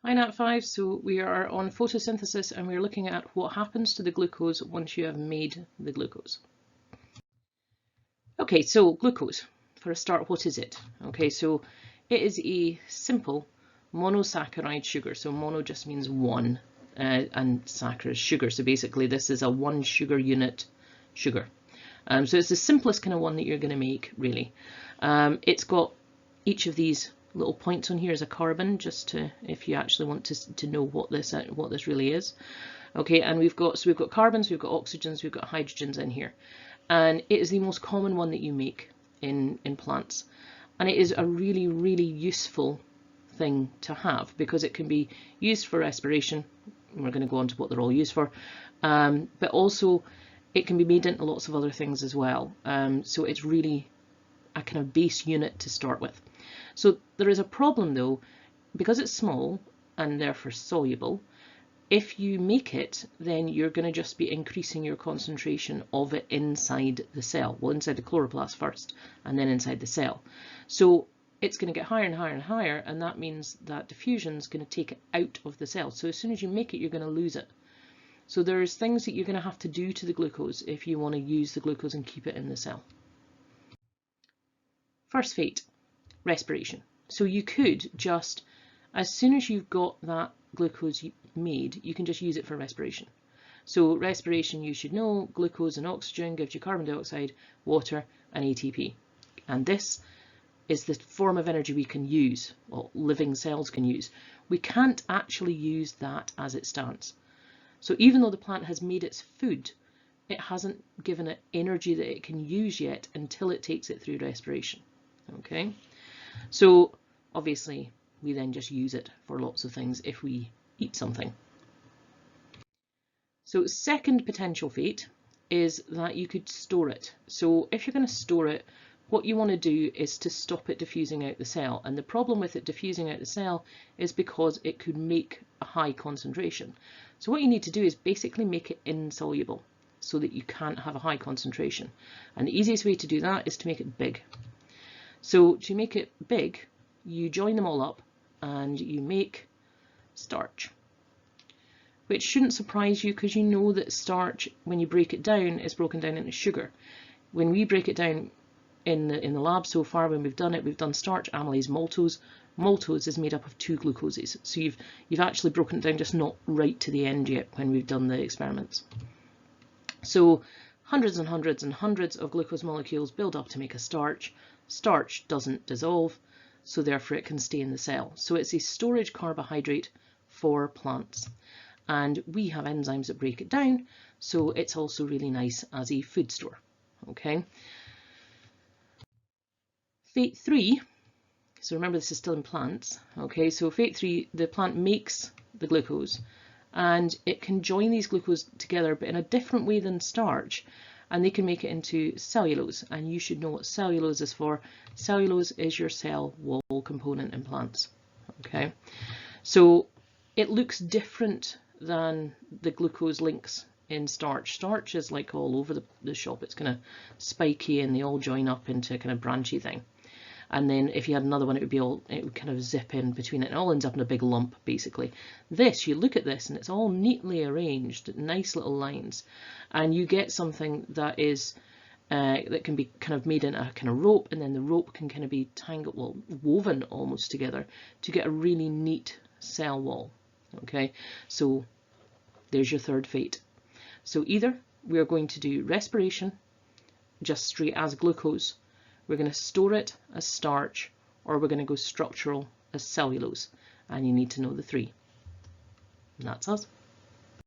Hi Nat5, so we are on photosynthesis and we're looking at what happens to the glucose once you have made the glucose. Okay, so glucose, for a start, what is it? Okay, so it is a simple monosaccharide sugar. So mono just means one and saccharide is sugar. So basically this is a 1 sugar unit sugar. So it's the simplest kind of one that you're going to make, really. It's got each of these little points on here is a carbon, just to, if you actually want to know what this really is. Okay, and we've got carbons, we've got oxygens, we've got hydrogens in here, and it is the most common one that you make in plants, and it is a really, really useful thing to have because it can be used for respiration. We're going to go on to what they're all used for, but also it can be made into lots of other things as well. So it's really a kind of base unit to start with. So there is a problem though, because it's small and therefore soluble. If you make it, then you're going to just be increasing your concentration of it inside the cell. Well, inside the chloroplast first and then inside the cell. So it's going to get higher and higher and higher, and that means that diffusion is going to take it out of the cell. So as soon as you make it, you're going to lose it. So there's things that you're going to have to do to the glucose if you want to use the glucose and keep it in the cell. First fate, respiration. So you could just, as soon as you've got that glucose made, you can just use it for respiration. So respiration, you should know, glucose and oxygen gives you carbon dioxide, water and ATP. And this is the form of energy we can use, or living cells can use. We can't actually use that as it stands. So even though the plant has made its food, it hasn't given it energy that it can use yet until it takes it through respiration. Okay, so obviously we then just use it for lots of things if we eat something. So second potential fate is that you could store it. So if you're going to store it, what you want to do is to stop it diffusing out the cell. And the problem with it diffusing out the cell is because it could make a high concentration. So what you need to do is basically make it insoluble so that you can't have a high concentration. And the easiest way to do that is to make it big. So to make it big, you join them all up and you make starch, which shouldn't surprise you because you know that starch, when you break it down, is broken down into sugar. When we break it down in the lab so far, when we've done starch, amylase, maltose. Maltose is made up of 2 glucoses. So you've actually broken it down, just not right to the end yet when we've done the experiments. So hundreds and hundreds and hundreds of glucose molecules build up to make a starch. Starch doesn't dissolve, so therefore it can stay in the cell. So it's a storage carbohydrate for plants. And we have enzymes that break it down, so it's also really nice as a food store. Okay. Fate 3, so remember this is still in plants. Okay, so fate 3, the plant makes the glucose and it can join these glucose together but in a different way than starch, and they can make it into cellulose, and you should know what cellulose is for. Cellulose is your cell wall component in plants. Okay, so it looks different than the glucose links in starch. Starch is like all over the shop. It's kind of spiky and they all join up into a kind of branchy thing. And then if you had another one, it would kind of zip in between it and it all ends up in a big lump, basically. This, you look at this and it's all neatly arranged, nice little lines, and you get something that is that can be kind of made in a kind of rope, and then the rope can kind of be tangled, well, woven almost together to get a really neat cell wall. Okay, so there's your third fate. So either we are going to do respiration just straight as glucose, we're going to store it as starch, or we're going to go structural as cellulose, and you need to know the 3. And that's us.